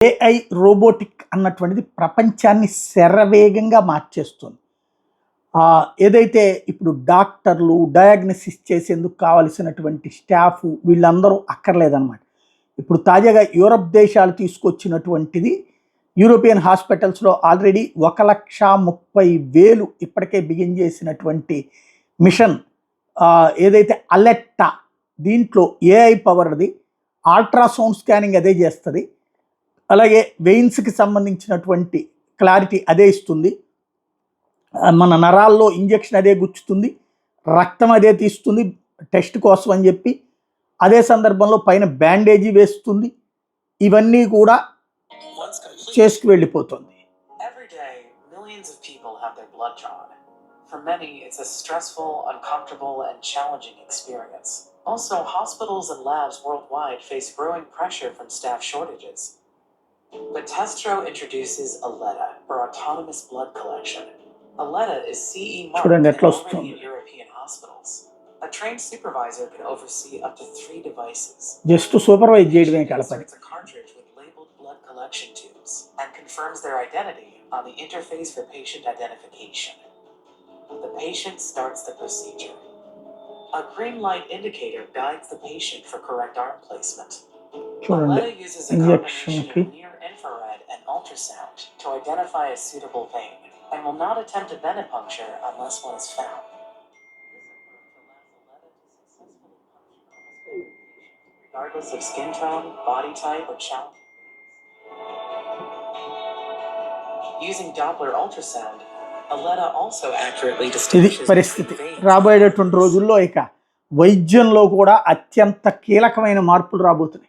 AI robotic అన్నటువంటిది ప్రపంచాన్ని శరవేగంగా మార్చేస్తుంది. ఏదైతే ఇప్పుడు డాక్టర్లు డయాగ్నోసిస్ చేసేందుకు కావలసినటువంటి స్టాఫ్ వీళ్ళందరూ అక్కర్లేదన్నమాట. ఇప్పుడు తాజాగా యూరప్ దేశాలు తీసుకొచ్చినటువంటిది యూరోపియన్ హాస్పిటల్స్లో ఆల్రెడీ 1,30,000 ఇప్పటికే బిగిన్ చేసినటువంటి మిషన్ ఏదైతే అలెట్టా, దీంట్లో ఏఐ పవర్ది అల్ట్రాసౌండ్ స్కానింగ్ అదే చేస్తుంది. అలాగే వెయిన్స్కి సంబంధించినటువంటి క్లారిటీ అదే ఇస్తుంది. మన నరాల్లో ఇంజెక్షన్ అదే గుచ్చుతుంది, రక్తం అదే తీస్తుంది టెస్ట్ కోసం అని చెప్పి. అదే సందర్భంలో పైన బ్యాండేజీ వేస్తుంది. ఇవన్నీ కూడా చేసుకు వెళ్ళిపోతుంది. For many, it's a stressful, uncomfortable, and challenging experience. Also, hospitals and labs worldwide face growing pressure from staff shortages. But Testro introduces Aletta for autonomous blood collection. Aletta is CE marked already in European hospitals. A trained supervisor can oversee up to 3 devices. Just to supervise చేయడమే కలపని. It's a cartridge with labeled blood collection tubes and confirms their identity on the interface for patient identification. The patient starts the procedure. A green light indicator guides the patient for correct arm placement. Aletta uses a combination of near-infrared and ultrasound to identify a suitable vein and will not attempt a venipuncture unless one is found. Regardless of skin tone, body type, or challenge. Using Doppler ultrasound, Aletta also accurately distinguishes పరిస్థితి. రాబోయేటువంటి రోజుల్లో ఇక వైద్యంలో కూడా అత్యంత కీలకమైన మార్పులు రాబోతున్నాయి.